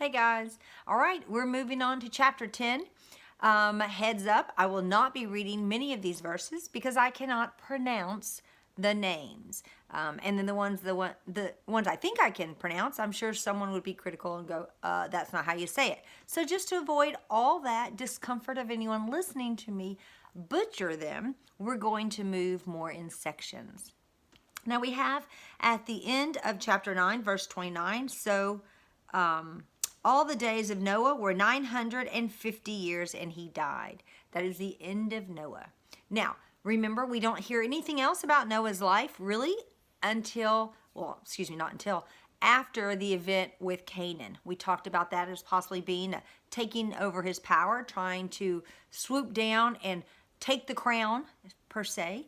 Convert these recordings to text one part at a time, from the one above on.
Hey guys. All right, we're moving on to chapter 10. Heads up, I will not be reading many of these verses because I cannot pronounce the names. And then the ones I think I can pronounce, I'm sure someone would be critical and go, that's not how you say it. So just to avoid all that discomfort of anyone listening to me butcher them, we're going to move more in sections. Now we have at the end of chapter 9, verse 29, all the days of Noah were 950 years and he died. That is the end of Noah. Now, remember, we don't hear anything else about Noah's life really until, not until, after the event with Canaan. We talked about that as possibly being taking over his power, trying to swoop down and take the crown, per se,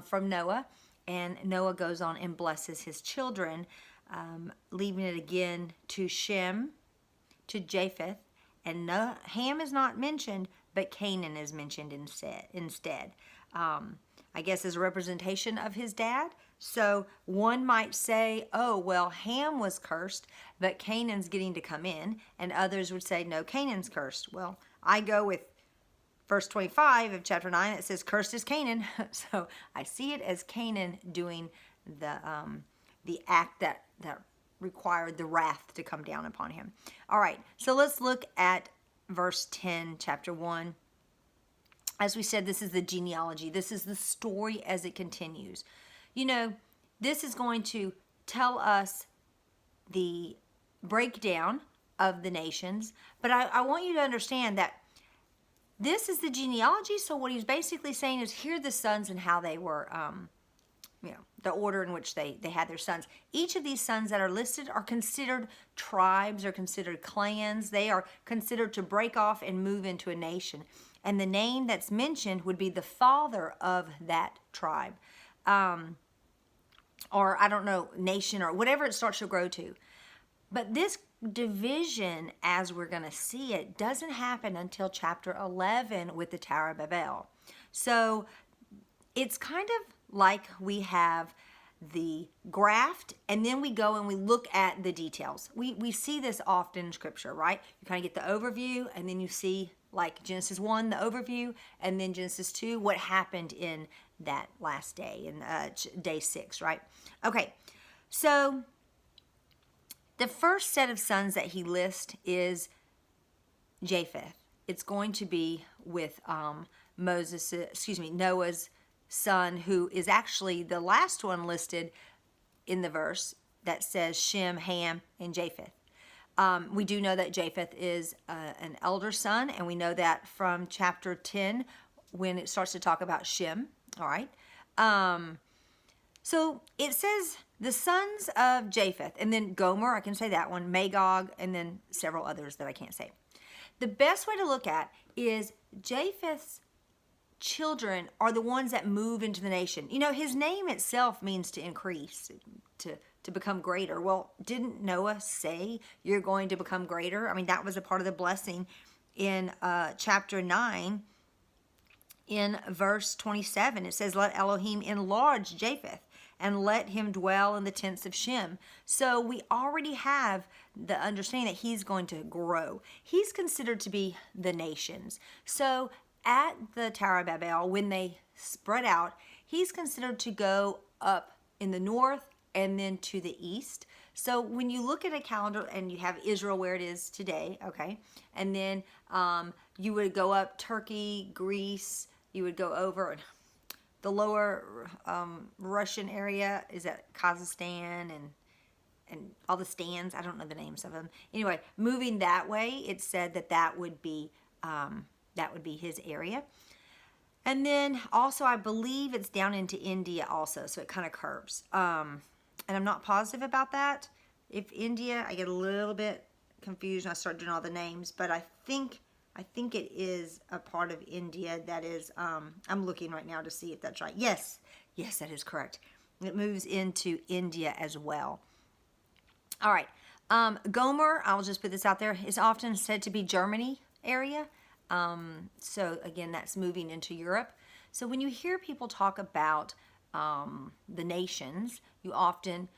from Noah. And Noah goes on and blesses his children, leaving it again to Shem, to Japheth, and Ham is not mentioned, but Canaan is mentioned instead. I guess as a representation of his dad. So one might say, oh, well, Ham was cursed, but Canaan's getting to come in. And others would say, no, Canaan's cursed. Well, I go with verse 25 of chapter 9. It says, cursed is Canaan. So I see it as Canaan doing the act that required the wrath to come down upon him. All right, so let's look at verse 10, chapter 1. As we said, this is the genealogy. This is the story as it continues. You know, this is going to tell us the breakdown of the nations, but I want you to understand that this is the genealogy, so what he's basically saying is here are the sons and how they were the order in which they had their sons. Each of these sons that are listed are considered tribes, or considered clans. They are considered to break off and move into a nation. And the name that's mentioned would be the father of that tribe. Or, I don't know, nation, or whatever it starts to grow to. But this division, as we're going to see it, doesn't happen until chapter 11 with the Tower of Babel. So it's kind of like we have the graft, and then we go and we look at the details. We see this often in Scripture, right? You kind of get the overview, and then you see, like Genesis 1, the overview, and then Genesis 2, what happened in that last day, in day 6, right? Okay, so the first set of sons that he lists is Japheth. It's going to be with Noah's son, who is actually the last one listed in the verse that says Shem, Ham, and Japheth. We do know that Japheth is an elder son, and we know that from chapter 10 when it starts to talk about Shem. All right. So it says the sons of Japheth, and then Gomer, I can say that one, Magog, and then several others that I can't say. The best way to look at is Japheth's children are the ones that move into the nation. You know, his name itself means to increase, to become greater. Well, didn't Noah say you're going to become greater? I mean, that was a part of the blessing in chapter 9. In verse 27, it says, let Elohim enlarge Japheth and let him dwell in the tents of Shem. So we already have the understanding that he's going to grow. He's considered to be the nations. So at the Tower of Babel, when they spread out, he's considered to go up in the north and then to the east. So when you look at a calendar and you have Israel where it is today, okay, and then you would go up Turkey, Greece, you would go over the lower Russian area is at Kazakhstan and all the stands. I don't know the names of them. Anyway, moving that way, it said that would be his area. And then also, I believe it's down into India also, so it kind of curves. And I'm not positive about that. If India, I get a little bit confused and I start doing all the names, but I think it is a part of India that is, I'm looking right now to see if that's right. Yes, that is correct. It moves into India as well. All right. Gomer, I'll just put this out there, is often said to be Germany area. So again, that's moving into Europe. So when you hear people talk about the nations, you often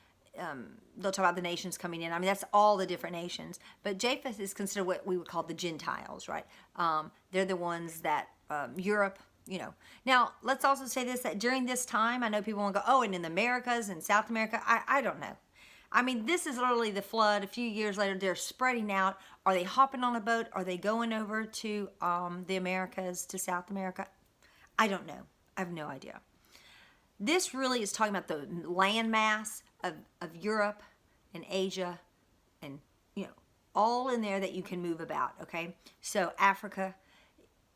they'll talk about the nations coming in. I mean, that's all the different nations. But Japheth is considered what we would call the Gentiles, right? They're the ones that Europe, you know. Now, let's also say this, that during this time, I know people want to go, oh, and in the Americas and South America. I don't know. I mean, this is literally the flood. A few years later, they're spreading out. Are they hopping on a boat? Are they going over to the Americas, to South America? I don't know. I have no idea. This really is talking about the landmass of Europe and Asia and, you know, all in there that you can move about, okay? So Africa,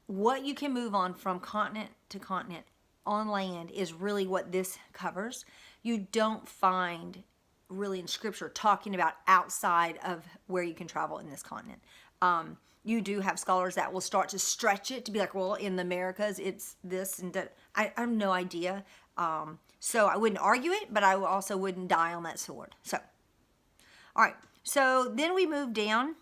what you can move on from continent to continent on land is really what this covers. You don't find really in scripture talking about outside of where you can travel in this continent. You do have scholars that will start to stretch it to be like, well, in the Americas, it's this and that. I have no idea. So I wouldn't argue it, but I also wouldn't die on that sword. So, all right. So then we move down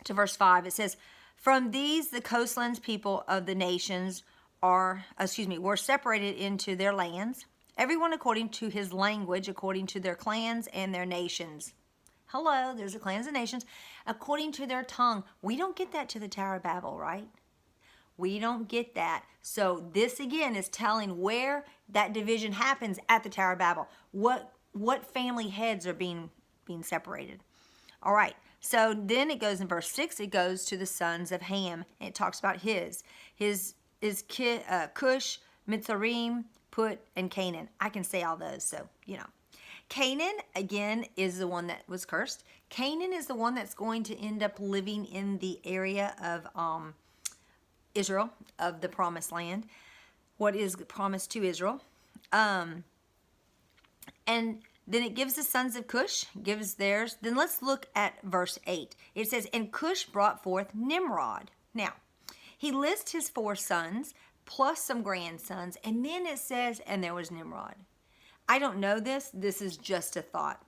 to verse 5. It says, from these, the coastlands people of the nations were separated into their lands, everyone according to his language, according to their clans and their nations. Hello, there's the clans and nations. According to their tongue. We don't get that to the Tower of Babel, right? We don't get that. So this again is telling where that division happens at the Tower of Babel. What family heads are being separated. All right. So then it goes in verse 6, it goes to the sons of Ham. And it talks about his is Cush, Mitzrayim, Put, and Canaan. I can say all those, so, you know. Canaan, again, is the one that was cursed. Canaan is the one that's going to end up living in the area of Israel, of the promised land. What is promised to Israel. And then it gives the sons of Cush, gives theirs. Then let's look at verse 8. It says, and Cush brought forth Nimrod. Now, he lists his 4 sons, plus some grandsons, and then it says, and there was Nimrod. I don't know this. This is just a thought.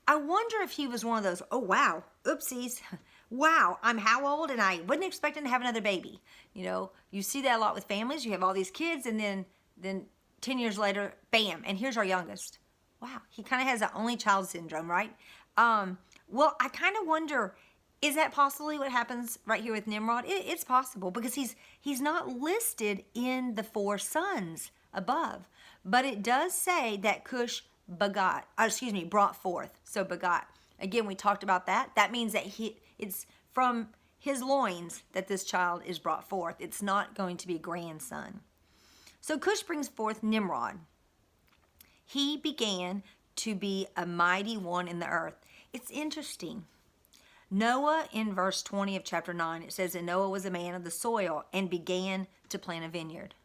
I wonder if he was one of those, oh, wow, oopsies. Wow, I'm how old? And I wasn't expecting to have another baby. You know, you see that a lot with families. You have all these kids, and then 10 years later, bam, and here's our youngest. Wow, he kind of has that only child syndrome, right? Well, I kind of wonder, is that possibly what happens right here with Nimrod? It's possible because he's not listed in the 4 sons above. But it does say that Cush brought forth. So begot. Again, we talked about that. That means that it's from his loins that this child is brought forth. It's not going to be a grandson. So Cush brings forth Nimrod. He began to be a mighty one in the earth. It's interesting. Noah, in verse 20 of chapter 9, it says, and Noah was a man of the soil and began to plant a vineyard.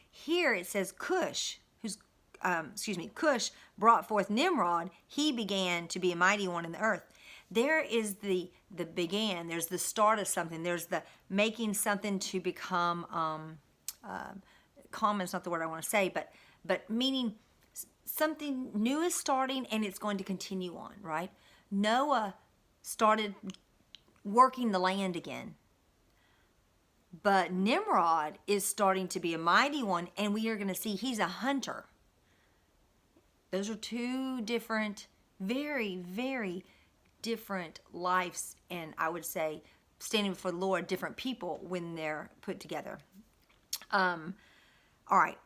Here it says Cush, Cush brought forth Nimrod. He began to be a mighty one in the earth. There is the began. There's the start of something. There's the making something to become common is not the word I want to say, but meaning something new is starting and it's going to continue on, right? Noah started working the land again. But Nimrod is starting to be a mighty one, and we are going to see he's a hunter. Those are 2 different, very, very different lives, and I would say standing before the Lord, different people when they're put together. All right.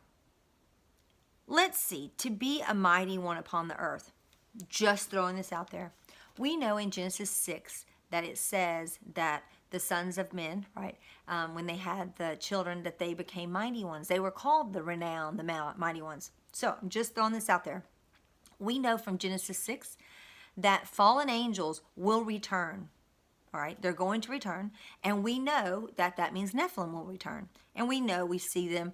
Let's see. To be a mighty one upon the earth. Just throwing this out there. We know in Genesis 6 that it says that the sons of men, right, when they had the children, that they became mighty ones. They were called the renowned, the mighty ones. So I'm just throwing this out there. We know from Genesis 6 that fallen angels will return. All right, they're going to return. And we know that that means Nephilim will return. And we know we see them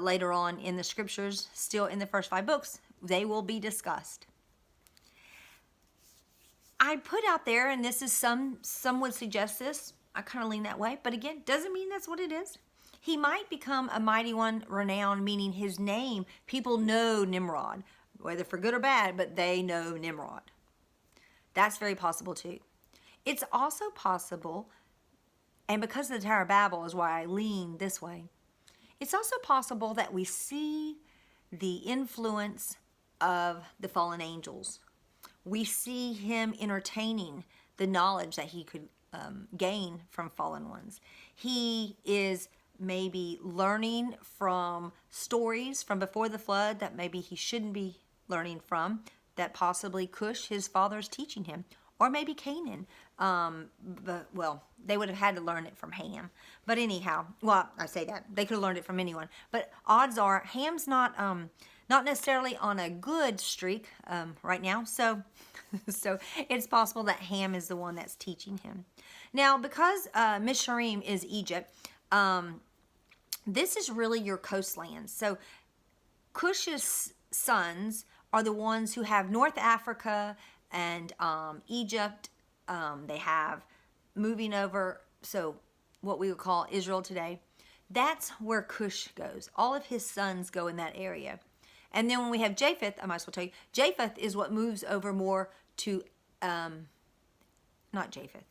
later on in the scriptures, still in the first 5 books. They will be discussed. I put out there, and this is some would suggest this. I kind of lean that way. But again, doesn't mean that's what it is. He might become a mighty one, renowned, meaning his name. People know Nimrod, whether for good or bad, but they know Nimrod. That's very possible too. It's also possible, and because of the Tower of Babel is why I lean this way, it's also possible that we see the influence of the fallen angels. We see him entertaining the knowledge that he could gain from fallen ones. He is maybe learning from stories from before the flood that maybe he shouldn't be learning from, that possibly Cush, his father, is teaching him. Or maybe Canaan. But, well, they would have had to learn it from Ham. But anyhow, well, I say that. They could have learned it from anyone. But odds are, Ham's not necessarily on a good streak right now. So it's possible that Ham is the one that's teaching him. Now, because Mizraim is Egypt, this is really your coastlands. So Cush's sons are the ones who have North Africa and Egypt. They have moving over, so what we would call Israel today. That's where Cush goes. All of his sons go in that area. And then when we have Japheth, I might as well tell you, Japheth is what moves over more to, not Japheth,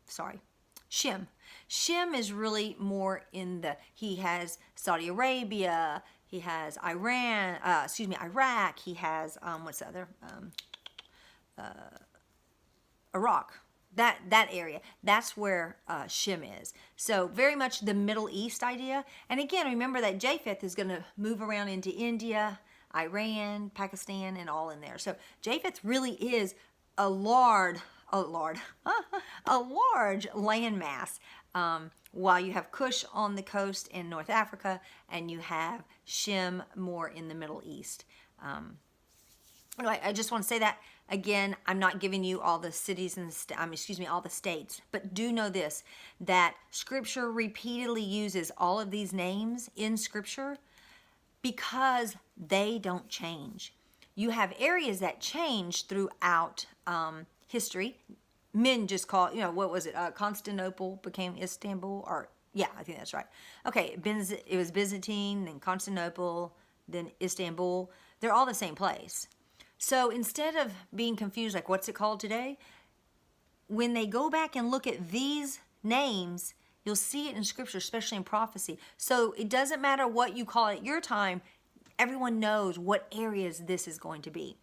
sorry, Shem. Shem is really more in he has Saudi Arabia, he has Iraq, he has, what's the other, Iraq. That area, that's where Shem is. So very much the Middle East idea. And again, remember that Japheth is going to move around into India, Iran, Pakistan, and all in there. So Japheth really is a large landmass. While you have Cush on the coast in North Africa, and you have Shem more in the Middle East. Anyway, I just want to say that again. I'm not giving you all the cities and all the states, but do know this: that Scripture repeatedly uses all of these names in Scripture because they don't change. You have areas that change throughout history. Men just call, what was it? Constantinople became Istanbul, or yeah, I think that's right. Okay, it was Byzantine, then Constantinople, then Istanbul. They're all the same place. So instead of being confused, like what's it called today, when they go back and look at these names, you'll see it in Scripture, especially in prophecy. So it doesn't matter what you call it at your time. Everyone knows what areas this is going to be.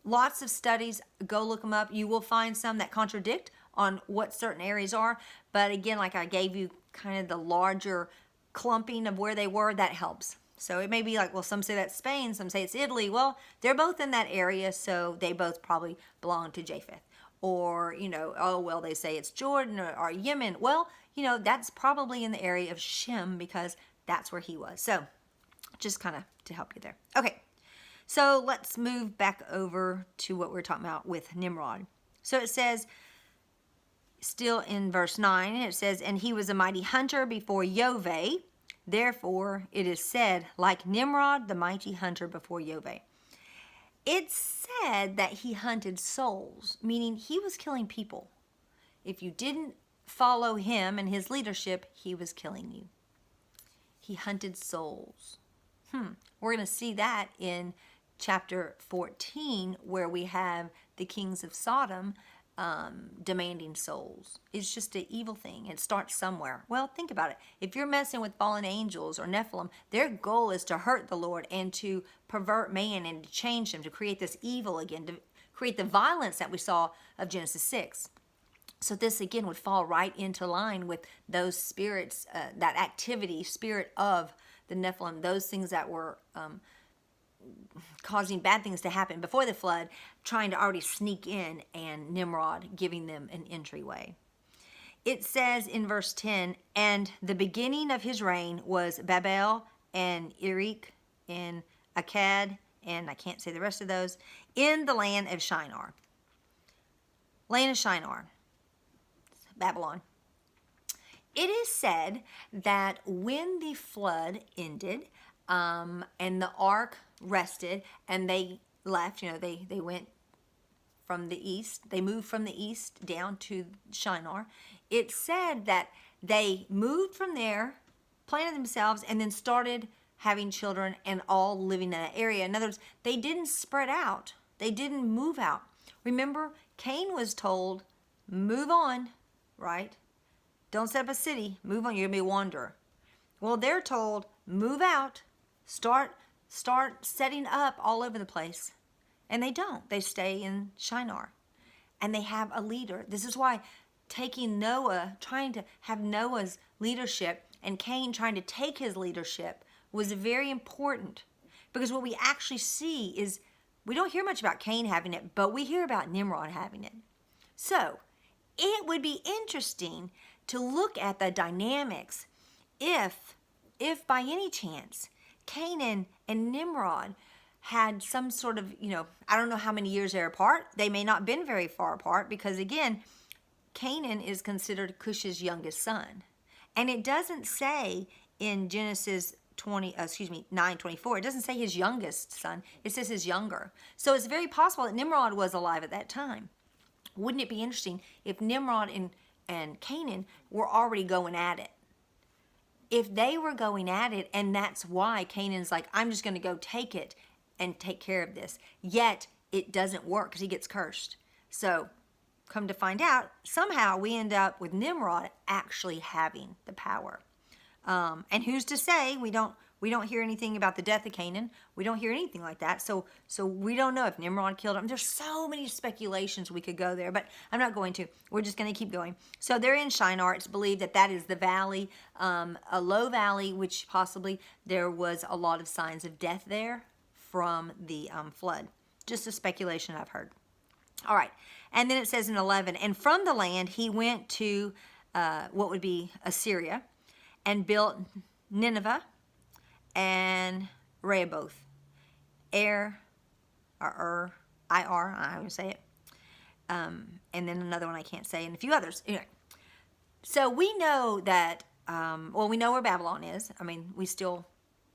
Lots of studies, go look them up. You will find some that contradict on what certain areas are. But again, like I gave you kind of the larger clumping of where they were, that helps. So it may be like, well, some say that's Spain, some say it's Italy. Well, they're both in that area, so they both probably belong to Japheth. Or, they say it's Jordan or Yemen. Well, that's probably in the area of Shem because that's where he was. So just kind of to help you there. Okay, so let's move back over to what we're talking about with Nimrod. So it says, still in verse 9, it says, and he was a mighty hunter before Yahweh. Therefore, it is said, like Nimrod, the mighty hunter before Yahweh. It's said that he hunted souls, meaning he was killing people. If you didn't follow him and his leadership, he was killing you. He hunted souls. We're going to see that in chapter 14, where we have the kings of Sodom demanding souls. It's just an evil thing. It starts somewhere. Well, think about it. If you're messing with fallen angels or Nephilim, their goal is to hurt the Lord and to pervert man and to change him, to create this evil again, to create the violence that we saw of Genesis 6. So this again would fall right into line with those spirits, that activity, spirit of the Nephilim, those things that were causing bad things to happen before the flood, trying to already sneak in, and Nimrod giving them an entryway. It says in verse 10, and the beginning of his reign was Babel and Erech and Akkad, and I can't say the rest of those, in the land of Shinar. Land of Shinar, Babylon. It is said that when the flood ended, and the ark rested, and they left, they went from the east, they moved from the east down to Shinar. It said that they moved from there, planted themselves, and then started having children and all living in that area. In other words, they didn't spread out. They didn't move out. Remember, Cain was told, move on, right? Don't set up a city. Move on. You're going to be a wanderer. Well, they're told, move out. Start setting up all over the place. And they don't. They stay in Shinar. and they have a leader. This is why taking Noah, trying to have Noah's leadership, and Cain trying to take his leadership was very important. Because what we actually see is, we don't hear much about Cain having it, but we hear about Nimrod having it. So, it would be interesting to look at the dynamics if by any chance Canaan and Nimrod had some sort of, I don't know how many years they're apart. They may not have been very far apart because, again, Canaan is considered Cush's youngest son. And it doesn't say in Genesis 9:24, it doesn't say his youngest son. It says his younger. So it's very possible that Nimrod was alive at that time. Wouldn't it be interesting if Nimrod and Canaan were already going at it? If they were going at it, and that's why Canaan's like, I'm just going to go take it and take care of this. Yet it doesn't work because he gets cursed. So come to find out, somehow we end up with Nimrod actually having the power. And who's to say we don't hear anything about the death of Canaan? We don't hear anything like that. So we don't know if Nimrod killed him. There's so many speculations we could go there, but I'm not going to. We're just going to keep going. So they're in Shinar. It's believed that is the valley, a low valley, which possibly there was a lot of signs of death there from the flood. Just a speculation I've heard. All right. And then it says in 11, and from the land he went to what would be Assyria, and built Nineveh and Rehoboth, I would say it, and then another one I can't say, and a few others. Anyway, so we know that, we know where Babylon is. I mean, we still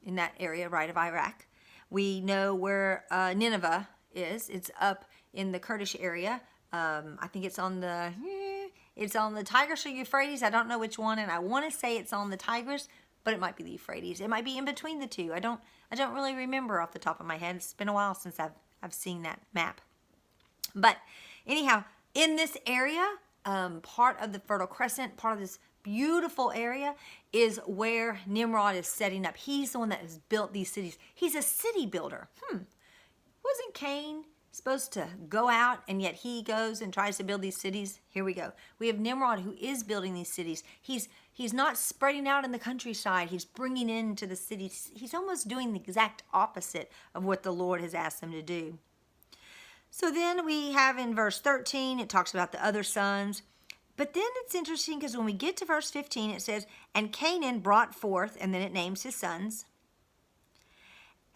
in that area, right, of Iraq. We know where Nineveh is. It's up in the Kurdish area. I think it's on the Tigris or Euphrates. I don't know which one, and I want to say it's on the Tigris, but it might be the Euphrates. It might be in between the two. I don't really remember off the top of my head. It's been a while since I've seen that map. But anyhow, in this area, part of the Fertile Crescent, part of this beautiful area is where Nimrod is setting up. He's the one that has built these cities. He's a city builder. Wasn't Cain supposed to go out, and yet he goes and tries to build these cities? Here we go. We have Nimrod who is building these cities. He's not spreading out in the countryside. He's bringing into the cities. He's almost doing the exact opposite of what the Lord has asked him to do. So then we have in verse 13, it talks about the other sons. But then it's interesting because when we get to verse 15, it says, and Canaan brought forth, and then it names his sons.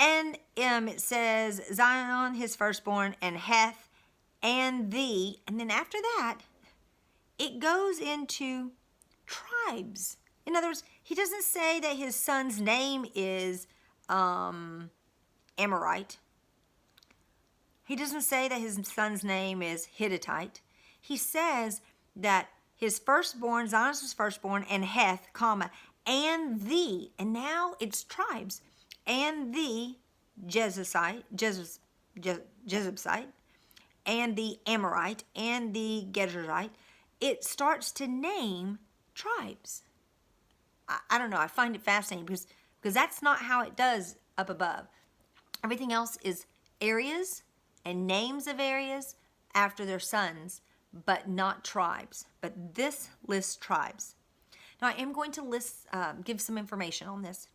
And it says, Zion, his firstborn, and Heth, and thee. And then after that, it goes into tribes. In other words, he doesn't say that his son's name is Amorite. He doesn't say that his son's name is Hittite. He says that his firstborn, Zion's his firstborn, and Heth, and thee. And now it's tribes. And the Jebusite, and the Amorite, and the Gederite. It starts to name tribes. I don't know. I find it fascinating because that's not how it does up above. Everything else is areas and names of areas after their sons, but not tribes. But this lists tribes. Now, I am going to give some information on this.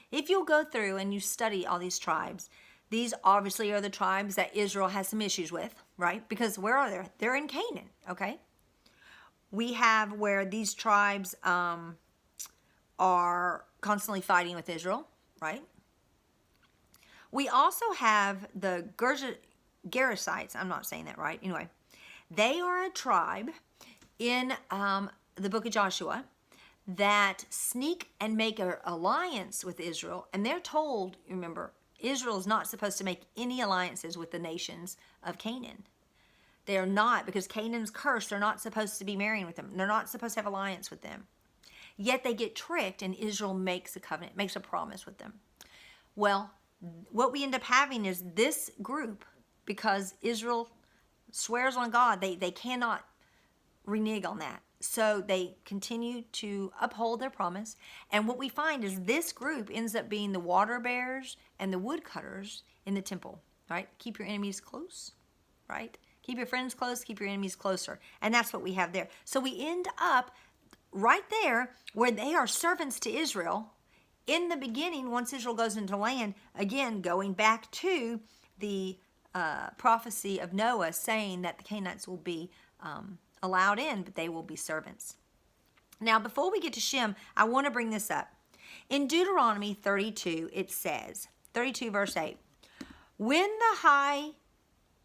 If you'll go through and you study all these tribes, these obviously are the tribes that Israel has some issues with, right? Because where are they? They're in Canaan, okay? We have where these tribes are constantly fighting with Israel, right? We also have the Gerasites. I'm not saying that right. Anyway, they are a tribe in the book of Joshua that sneak and make an alliance with Israel. And they're told, remember, Israel is not supposed to make any alliances with the nations of Canaan. They are not, because Canaan's cursed. They're not supposed to be marrying with them. They're not supposed to have alliance with them. Yet they get tricked, and Israel makes a covenant, makes a promise with them. Well, what we end up having is this group, because Israel swears on God, they cannot renege on that. So they continue to uphold their promise. And what we find is this group ends up being the water bearers and the woodcutters in the temple, right? Keep your enemies close, right? Keep your friends close, keep your enemies closer. And that's what we have there. So we end up right there where they are servants to Israel. In the beginning, once Israel goes into land, again, going back to the prophecy of Noah saying that the Canaanites will be allowed in, but they will be servants. Now, before we get to Shem, I want to bring this up. In Deuteronomy 32, it says, 32 verse 8, when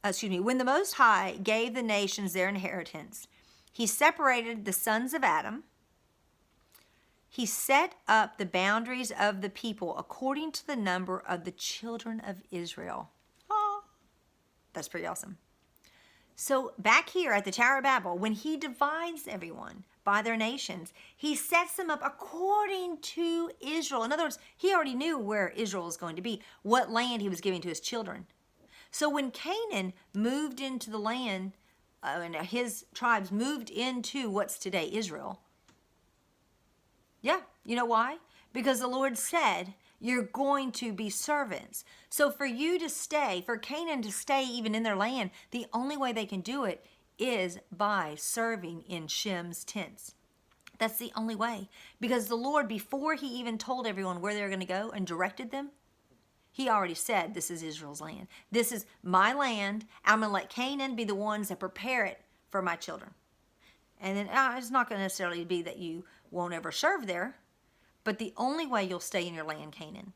the Most High gave the nations their inheritance, he separated the sons of Adam. He set up the boundaries of the people according to the number of the children of Israel. Oh, that's pretty awesome. So back here at the Tower of Babel, when he divides everyone by their nations, he sets them up according to Israel. In other words, he already knew where Israel was going to be, what land he was giving to his children. So when Canaan moved into the land, and his tribes moved into what's today Israel, yeah, you know why? Because the Lord said, you're going to be servants. So for you to stay, for Canaan to stay even in their land, the only way they can do it is by serving in Shem's tents. That's the only way. Because the Lord, before he even told everyone where they were going to go and directed them, he already said, this is Israel's land. This is my land. I'm going to let Canaan be the ones that prepare it for my children. And then it's not going to necessarily be that you won't ever serve there, but the only way you'll stay in your land, Canaan,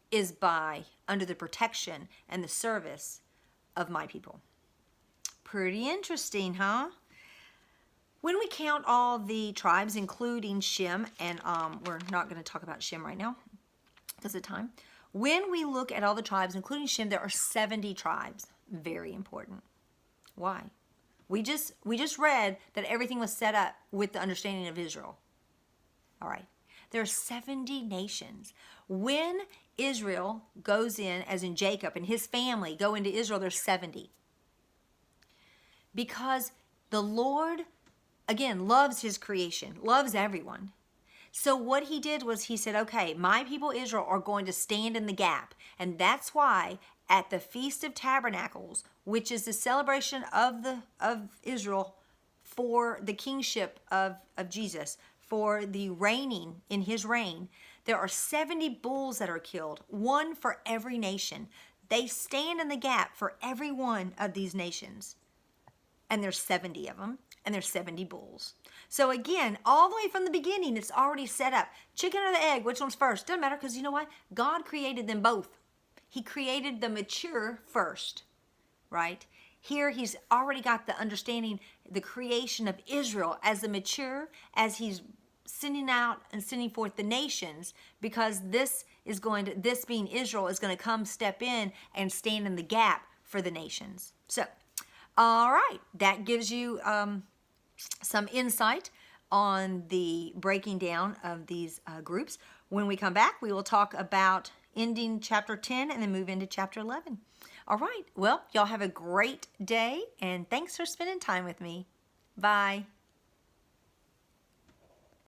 is by under the protection and the service of my people. Pretty interesting, huh? When we count all the tribes, including Shem, and we're not going to talk about Shem right now because of time. When we look at all the tribes, including Shem, there are 70 tribes. Very important. Why? We just read that everything was set up with the understanding of Israel. All right. There are 70 nations. When Israel goes in, as in Jacob and his family go into Israel, there's 70. Because the Lord, again, loves his creation, loves everyone. So what he did was he said, okay, my people Israel are going to stand in the gap. And that's why at the Feast of Tabernacles, which is the celebration of Israel for the kingship of Jesus, for the reigning in his reign, there are 70 bulls that are killed, one for every nation. They stand in the gap for every one of these nations. And there's 70 of them, and there's 70 bulls. So again, all the way from the beginning, it's already set up. Chicken or the egg, which one's first? Doesn't matter, because you know what? God created them both. He created the mature first, right? Here he's already got the understanding, the creation of Israel as the mature, as he's sending out and sending forth the nations, because this being Israel is going to come step in and stand in the gap for the nations. So, all right, that gives you some insight on the breaking down of these groups. When we come back, we will talk about ending chapter 10 and then move into chapter 11. All right, well, y'all have a great day, and thanks for spending time with me. Bye.